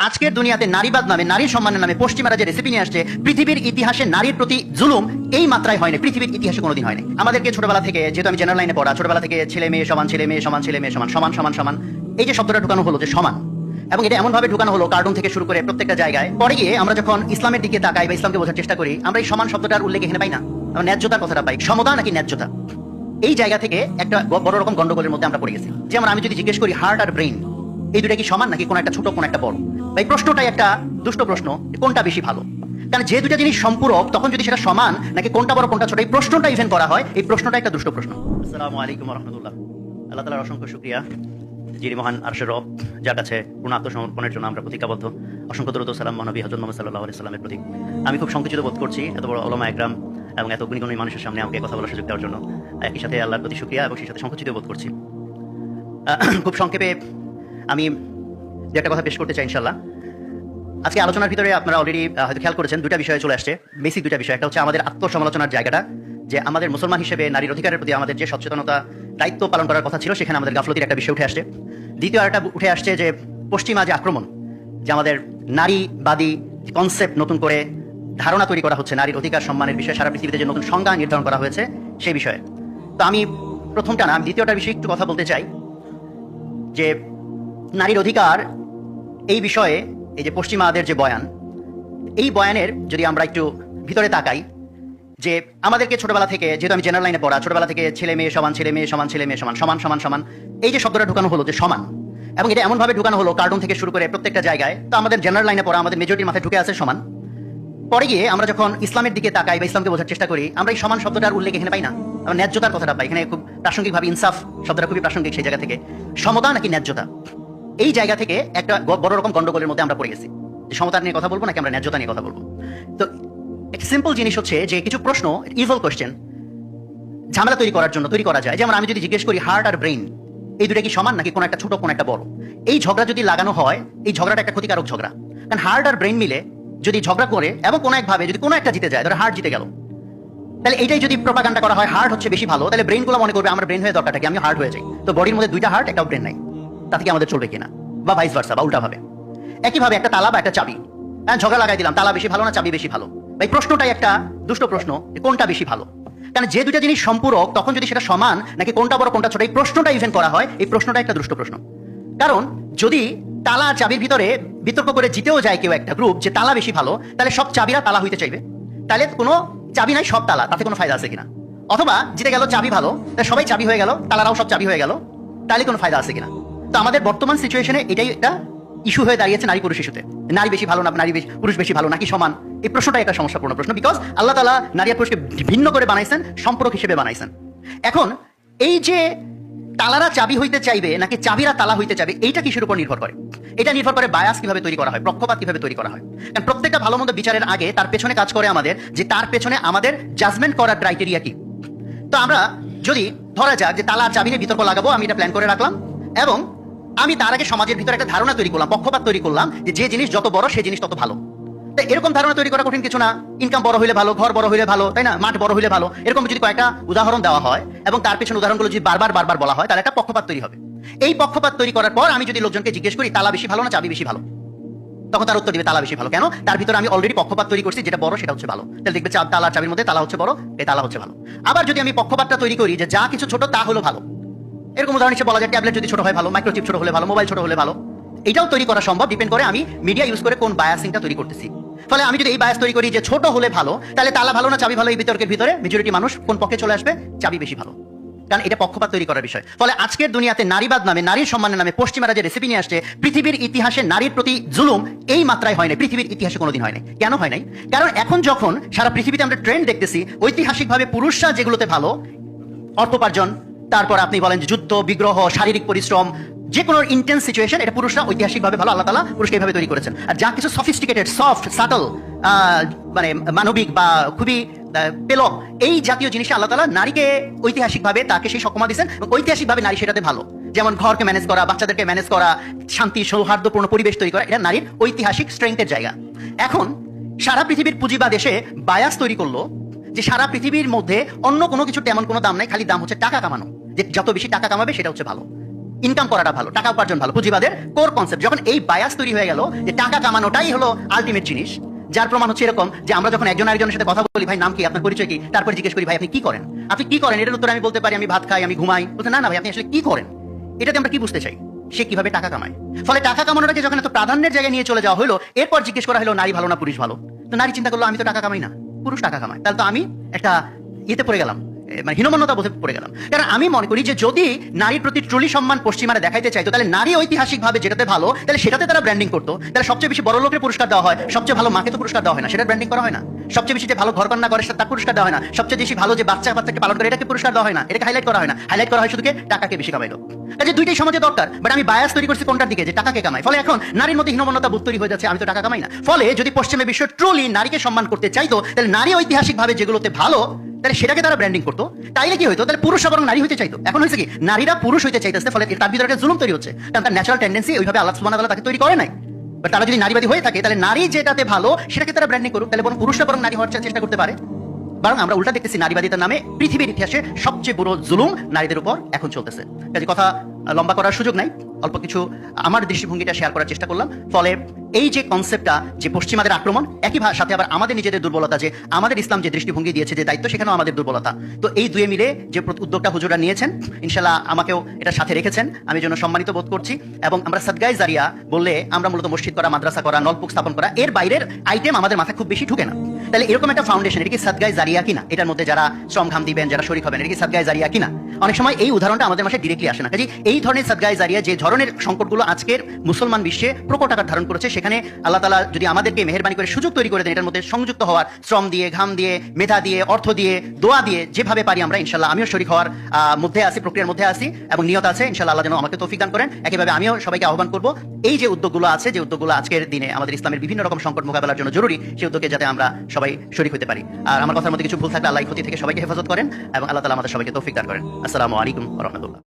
আজকের দুনিয়াতে নারীবাদ নামে, নারীর সম্মানের নামে পশ্চিমারা যে রেসিপি নিয়ে আসছে, পৃথিবীর ইতিহাসে নারীর প্রতি জুলুম এই মাত্রায় হয়নি, পৃথিবীর ইতিহাসে কোনোদিন হয়নি। আমাদেরকে ছোটবেলা থেকে, যেহেতু আমি জেনারেল লাইনে পড়া, ছোটবেলা থেকে ছেলে মেয়ে সমান, ছেলে মেয়ে সমান, ছেলে মেয়ে সমান, সমান সমান সমান, এই যে শব্দটা ঢুকানো হলো যে সমান, এবং এটা এমন ভাবে ঢুকানো হলো কার্টুন থেকে শুরু করে প্রত্যেকটা জায়গায়। পরে গিয়ে আমরা যখন ইসলামের দিকে তাকাই বা ইসলামকে বোঝার চেষ্টা করি, আমরা এই সমান শব্দটার উল্লেখ এখানে পাই না, আমরা ন্যায্যতার কথাটা পাই। সমতা নাকি ন্যায্যতা, এই জায়গা থেকে একটা বড় রকম গন্ডগোলের মধ্যে আমরা পড়ে গেছি। যেমন আমি যদি জিজ্ঞেস করি হার্ট আর ব্রেইন এই দুটা কি সমান নাকি কোন একটা ছোট কোন একটা বড়, এই প্রশ্নটাই একটা দুষ্ট প্রশ্ন, কোনটা বেশি ভালো। কারণ যে দুটা জিনিস সম্পূরক, তখন যদি সেটা সমান নাকি কোনটা বড় কোনটা ছোট এই প্রশ্নটা ইভেন করা হয়, এই প্রশ্নটা একটা দুষ্ট প্রশ্ন। আসসালামু আলাইকুম ওয়া রাহমাতুল্লাহ। আল্লাহ তাআলার অসংখ্য শুকরিয়া, যিনি মহান আরশের রব, যার কাছে পূর্ণ আত্মসমর্পণের জন্য আমরা প্রতিজ্ঞাবদ্ধ। অসংখ্য দরুদ ও সালাম মহানবী হযরত মুহাম্মদ সাল্লাল্লাহু আলাইহি সাল্লামের প্রতি। আমি খুব সংকুচিত বোধ করছি এত বড় উলামা একরাম এবং এত গুণী মানুষের সামনে আমাকে কথা বলার সুযোগ দেওয়ার জন্য। একই সাথে আল্লাহর প্রতি শুকরিয়া এবং সেই সাথে সংকুচিত বোধ করছি। খুব সংক্ষেপে আমি যে একটা কথা পেশ করতে চাই ইনশাআল্লাহ। আজকে আলোচনার ভিতরে আপনারা অলরেডি হয়তো খেয়াল করেছেন, দুটা বিষয়ে চলে আসছে, বেসিক দুটা বিষয়। একটা হচ্ছে আমাদের আত্মসমালোচনার জায়গাটা, যে আমাদের মুসলমান হিসেবে নারীর অধিকারের প্রতি আমাদের যে সচেতনতা, দায়িত্ব পালন করার কথা ছিল, সেখানে আমাদের গাফলতির একটা বিষয় উঠে আসছে। দ্বিতীয় আরেকটা উঠে আসছে যে পশ্চিমা যে আক্রমণ, যে আমাদের নারীবাদী কনসেপ্ট নতুন করে ধারণা তৈরি করা হচ্ছে, নারীর অধিকার সম্মানের বিষয়ে সারা পৃথিবীতে যে নতুন সংজ্ঞা নির্ধারণ করা হয়েছে সেই বিষয়ে। তো আমি প্রথমটা না, আমি দ্বিতীয়টার বিষয়ে একটু কথা বলতে চাই, যে নারীর অধিকার এই বিষয়ে এই যে পশ্চিমাদের যে বয়ান, এই বয়ানের যদি আমরা একটু ভিতরে তাকাই, যে আমাদেরকে ছোটবেলা থেকে, যেহেতু আমি জেনারেল লাইনে পড়া, ছোটবেলা থেকে ছেলে মেয়ে সমান, ছেলে মেয়ে সমান, ছেলে মেয়ে সমান, সমান সমান সমান, এই যে শব্দটা ঢুকানো হলো যে সমান, এবং এটা এমন ভাবে ঢুকানো হলো কার্টুন থেকে শুরু করে প্রত্যেকটা জায়গায়। তো আমাদের জেনারেল লাইনে পড়া, আমাদের মেজরিটির মাথায় ঢুকে আছে সমান। পরে গিয়ে আমরা যখন ইসলামের দিকে তাকাই বা ইসলামকে বোঝার চেষ্টা করি, আমরা এই সমান শব্দটার উল্লেখ এখানে পাই না, আমরা ন্যায্যতার কথাটা পাই। এখানে খুব প্রাসঙ্গিকভাবে ইনসাফ শব্দটা খুবই প্রাসঙ্গিক, সেই জায়গা থেকে সমতা নাকি ন্যায্যতা, এই জায়গা থেকে একটা বড় রকম গন্ডগোলের মধ্যে আমরা পড়ে গেছি, যে সমতা নিয়ে কথা বলবো নাকি আমরা ন্যায্যতা নিয়ে কথা বলবো। তো একটা সিম্পল জিনিস হচ্ছে যে কিছু প্রশ্ন, ইভল কোয়েশ্চেন, ঝামেলা তৈরি করার জন্য তৈরি করা যায়। যেমন আমি যদি জিজ্ঞেস করি হার্ট আর ব্রেইন এই দুটা কি সমান নাকি কোন একটা ছোট কোন একটা বড়, এই ঝগড়া যদি লাগানো হয়, এই ঝগড়াটা একটা ক্ষতিকারক ঝগড়া। কারণ হার্ট আর ব্রেইন মিলে যদি ঝগড়া করে এবং কোনো একভাবে যদি কোনো একটা জিতে যায়, ধরো হার্ট জিতে গেল, তাহলে এইটাই যদি প্রপাগান্ডা করা হয় হার্ট হচ্ছে বেশি ভালো, তাহলে ব্রেইনগুলো মনে করবে আমার ব্রেন হয়ে দরকারটা কি, আমি হার্ট হয়ে যাই। তো বডির মধ্যে দুইটা হার্ট একটা ব্রেন নাই, তাতে কি আমাদের চলবে কিনা, বা ভাইস ভার্সা, বা উল্টা ভাবে। একইভাবে একটা তালা বা একটা চাবি, ঝগড়া লাগাই দিলাম, তালা বেশি ভালো না চাবি বেশি ভালো, এই প্রশ্নটাই একটা দুষ্ট প্রশ্ন, কোনটা বেশি ভালো। কারণ যে দুটা জিনিস সম্পূরক, তখন যদি সেটা সমান নাকি কোনটা বড় কোনটা ছোট এই প্রশ্নটা ইভেন করা হয়, এই প্রশ্নটা একটা দুষ্ট প্রশ্ন। কারণ যদি তালা চাবির ভিতরে বিতর্ক করে জিতেও যায় কেউ একটা গ্রুপ যে তালা বেশি ভালো, তাহলে সব চাবিরা তালা হইতে চাইবে, তাহলে কোনো চাবি নাই সব তালা, তাতে কোনো ফায়দা আছে কিনা। অথবা জিতে গেল চাবি ভালো, তাহলে সবাই চাবি হয়ে গেল, তালারাও সব চাবি হয়ে গেল, তাহলে কোনো ফায়দা আছে কিনা। তো আমাদের বর্তমান সিচুয়েশনে এটাই একটা ইস্যু হয়ে দাঁড়িয়েছে নারী পুরুষ ইস্যুতে। নারী বেশি ভালো না পুরুষ বেশি ভালো নাকি সমান, এই প্রশ্নটাই একটা সমস্যাপূর্ণ প্রশ্ন। বিকজ আল্লাহ তাআলা নারী আর পুরুষকে ভিন্ন করে বানাইছেন, সম্পর্ক হিসেবে বানাইছেন। এখন এই যে তালারা চাবি হইতে চাইবে নাকি চাবিরা তালা হইতে চাইবে, এইটা কিসের উপর নির্ভর করে? এটা নির্ভর করে বায়াস কিভাবে তৈরি করা হয়, পক্ষপাত কিভাবে তৈরি করা হয়। কারণ প্রত্যেকটা ভালো মন্দ বিচারের আগে তার পেছনে কাজ করে আমাদের, যে তার পেছনে আমাদের জাজমেন্ট করার ক্রাইটেরিয়া কি। তো আমরা যদি ধরা যাক যে তালা চাবি নিয়ে বিতর্ক লাগাবো, আমি এটা প্ল্যান করে রাখলাম, এবং আমি তার আগে সমাজের ভিতরে একটা ধারণা তৈরি করলাম, পক্ষপাত তৈরি করলাম, যে জিনিস যত বড় সেই জিনিস তত ভালো। তাই এরকম ধারণা তৈরি করা কঠিন কিছু না। ইনকাম বড় হইলে ভালো, ঘর বড় হইলে ভালো, তাই না, মাঠ বড় হইলে ভালো, এরকম যদি কয়েকটা উদাহরণ দেওয়া হয় এবং তার পেছনে উদাহরণগুলো যদি বারবার বলা হয়, তাহলে একটা পক্ষপাত তৈরি হবে। এই পক্ষপাত তৈরি করার পর আমি যদি লোকজনকে জিজ্ঞেস করি তালা বেশি ভালো না চাবি বেশি ভালো, তখন তার উত্তর দিবে তালা বেশি ভালো। কেন? তার ভিতরে আমি অলরেডি পক্ষপাত তৈরি করছি, যেটা বড় সেটা হচ্ছে ভালো। তাহলে দেখবে তালা চাবির মধ্যে তালা হচ্ছে বড়, এই তালা হচ্ছে ভালো। আবার যদি আমি পক্ষপাতটা তৈরি করি যে যা কিছু ছোট তা হলো ভালো, এরকম উদাহরণ হিসেবে বলা যায় ট্যাবলেট যদি ছোট হয় ভালো, মাইক্রোচিপ ছোট হলে ভালো, মোবাইল ছোট হলে ভালো। এটাও তৈরি করা সম্ভব, ডিপেন্ড করে আমি মিডিয়া ইউজ করে কোন বায়াসিংটা তৈরি করতেছি। ফলে আমি যদি এই বায়াস তৈরি করি যে ছোট হলে ভালো, তাহলে তালা ভালো না চাবি ভালো, এই বিতর্কের ভিতরে মেজরিটি মানুষ কোন পক্ষে চলে আসবে, চাবি বেশি ভালো। কারণ এটা পক্ষপাত তৈরি করার বিষয়। ফলে আজকের দুনিয়াতে নারীবাদ নামে, নারীর সম্মানের নামে পশ্চিমারা যে রেসিপি নিয়ে আসছে, পৃথিবীর ইতিহাসে নারীর প্রতি জুলুম এই মাত্রায় হয় না, পৃথিবীর ইতিহাসে কোনোদিন হয় নাই। কেন হয় নাই? কারণ এখন যখন সারা পৃথিবীতে আমরা ট্রেন্ড দেখতেছি, ঐতিহাসিকভাবে পুরুষরা যেগুলোতে ভালো, অর্থোপার্জন, তারপর আপনি বলেন যে যুদ্ধ বিগ্রহ, শারীরিক পরিশ্রম, যে কোনো ইন্টেন্স সিচুয়েশন, এটা পুরুষরা ঐতিহাসিকভাবে ভালো, আল্লাহ তাআলা পুরুষকে এইভাবে তৈরি করেছেন। আর যা কিছু সফিস্টিকেটেড, সফট, সাটল, মানে মানবিক বা খুবই পেলক, এই জাতীয় জিনিসে আল্লাহ তাআলা নারীকে ঐতিহাসিকভাবে তাকে সেই সক্ষমতা দিয়েছেন, এবং ঐতিহাসিকভাবে নারী সেটাতে ভালো। যেমন ঘরকে ম্যানেজ করা, বাচ্চাদেরকে ম্যানেজ করা, শান্তি সৌহার্দ্যপূর্ণ পরিবেশ তৈরি করা, এটা নারীর ঐতিহাসিক স্ট্রেংথের জায়গা। এখন সারা পৃথিবীর পুঁজিবাদ এসে বায়াস তৈরি করলো যে সারা পৃথিবীর মধ্যে অন্য কোনো কিছু তেমন কোনো দাম নাই, খালি দাম হচ্ছে টাকা কামানো, যে যত বেশি টাকা কামাবে সেটা হচ্ছে ভালো। ইনকাম করাটা ভালো, টাকা উপার্জন ভালো, পুঁজিবাদের কোর কনসেপ্ট। যখন এই বায়াস তৈরি হয়ে গেল যে টাকা কামানোটাই হলো আলটিমেট জিনিস, যার প্রমাণ হচ্ছে এরকম যে আমরা যখন একজন আরেকজনের সাথে কথা বলি, ভাই নাম কি, আপনার পরিচয় কি, তারপরে জিজ্ঞেস করি ভাই আপনি কি করেন, আপনি কি করেন, এটার উত্তরে আমি বলতে পারি আমি ভাত খাই, আমি ঘুমাই। বলতে না না ভাই আপনি আসলে কি করেন, এটাতে আমরা কি বুঝতে চাই, সে কিভাবে টাকা কামায়। ফলে টাকা কামানোটাকে যখন এত প্রাধান্যের জায়গায় নিয়ে চলে যাওয়া হলো, এরপর জিজ্ঞেস করা হলো নারী ভালো না পুরুষ ভালো। তো নারী চিন্তা করলো আমি তো টাকা কামাই না, পুরুষ টাকা কামায়, তাহলে তো আমি একটা ইয়েতে পড়ে গেলাম, মানে হীনমন্যতা বোধে পড়ে গেলাম। কারণ আমি মনে করি যে যদি নারীর প্রতি ট্রুলি সম্মান পশ্চিমারা দেখাইতে চাইতো, তাহলে নারী ঐতিহাসিকভাবে যেটাতে ভালো, তাহলে সেটাতে তারা ব্র্যান্ডিং করতো। তাহলে সবচেয়ে বেশি বড় লোকের পুরস্কার দেওয়া হয়, সবচেয়ে ভালো মাকে তো পুরস্কার দেওয়া হয় না, সেটা ব্র্যান্ডিং করা হয় না। সবচেয়ে বেশি যে ভালো ঘর কন্যা করে তার পুরস্কার দেওয়া হয় না, সবচেয়ে বেশি ভালো যে বাচ্চাকে পালন করে এটাকে পুরস্কার দেওয়া হয় না, এটাকে হাইলাইট করা হয় না, হাইলাইট করা হয় শুধু টাকাকে বেশি কামাইলো। কাজে দুইটাই সমাজে দরকার, বাট আমি বায়াস তৈরি করছি কোনটার দিকে, যে টাকাকে কামাই। ফলে এখন নারীর মধ্যে হীনমন্যতা বোধ তৈরি হয়ে যাচ্ছে, আমি তো টাকা কামাই না। ফলে যদি পশ্চিমে বিশ্ব ট্রুলি নারীকে সম্মান করতে চাইতো, তাহলে নারী ঐতিহাসিকভাবে যেগুলোতে ভালো, তাহলে সেটাকে তারা ব্র্যান্ডিং করতো। তাইলে কি হইতো, তাহলে পুরুষরা বরং নারী হইতে চাইতো। এখন হয়েছে কি, নারীরা পুরুষ হইতে চাইতেছে, ফলে তার ভিতরে একটা জুলুম তৈরি হচ্ছে, কারণ তার ন্যাচারাল টেন্ডেন্সি ওইভাবে আল্লাহ সুবহানাহু ওয়া তাআলা তাকে তৈরি করে নাই। বাট তারা যদি নারীবাদী হয়ে থাকে, তাহলে নারী যেটাতে ভালো সেটাকে তারা ব্র্যান্ডিং করুক, তাহলে বরং পুরুষরা বরং নারী হওয়ার চেষ্টা করতে পারে। বরং আমরা উল্টা দেখতেছি, নারীবাদিতার নামে পৃথিবীর ইতিহাসে সবচেয়ে বড় জুলুম নারীদের উপর এখন চলতেছে। কাজে কথা লম্বা করার সুযোগ নাই, অল্প কিছু আমার দৃষ্টিভঙ্গিটা শেয়ার করার চেষ্টা করলাম। ফলে এই যে কনসেপ্টটা, যে পশ্চিমাদের আক্রমণ, একই সাথে আবার আমাদের নিজেদের দুর্বলতা, যে আমাদের ইসলাম যে দৃষ্টিভঙ্গি দিয়েছে, যে দায়িত্ব, সেখানেও আমাদের দুর্বলতা। তো এই দুয়ে মিলে যে উদ্যোগটা হুজুরা নিয়েছেন, ইনশাল্লাহ আমাকেও এটা সাথে রেখেছেন, আমি জন্য সম্মানিত বোধ করছি। এবং আমরা সাদগায়ে জারিয়া বললে আমরা মূলত মসজিদ করা, মাদ্রাসা করা, নলকূপ স্থাপন করা, এর বাইরের আইটেম আমাদের মাথায় খুব বেশি ঢুকে না। তাহলে এরকম একটা ফাউন্ডেশন, এটা কি সাদগায়ে জারিয়া কিনা, এটার মধ্যে যারা শ্রম ঘাম দিবেন, যারা শরীক হবেন, এটা কি সাদগায়ে জারিয়া কিনা, অনেক সময় এই উদাহরণটা আমাদের মাঝে ডিরেক্টলি আসে না। কাজে এই ধরনের সাদগায়ে জারিয়া, যে ধরনের সংকটগুলো আজকের মুসলমান বিশ্বে প্রকট আকার ধারণ করেছে, সেখানে আল্লাহ তাআলা যদি আমাদেরকে মেহেরবানি করে সুযোগ তৈরি করে দেন এটার মধ্যে সংযুক্ত হওয়ার, শ্রম দিয়ে, ঘাম দিয়ে, মেধা দিয়ে, অর্থ দিয়ে, দোয়া দিয়ে, যেভাবে পারি আমরা ইনশাল্লাহ, আমিও শরীক হওয়ার মধ্যে আছি, প্রক্রিয়ার মধ্যে আছি এবং নিয়ত আছে। ইনশাল্লাহ আল্লাহ যেন আমাকে তৌফিক দান করেন। একইভাবে আমিও সবাইকে আহ্বান করব, এই যে উদ্যোগগুলো আছে, যে উদ্যোগগুলো আজকের দিনে আমাদের ইসলামের বিভিন্ন রকম সংকট মোকাবেলার জন্য জরুরি, সেই উদ্যোগে যাতে আমরা সবাই শরীক হতে পারি। আর আমার কথার মধ্যে কিছু ভুল থাকলে আল্লাহ ক্ষতি থেকে সবাইকে হেফাজত করেন এবং আল্লাহ তাআলা আমাদের সবাইকে তৌফিক দান করেন। আসসালামু আলাইকুম ওয়া রাহমাতুল্লাহ।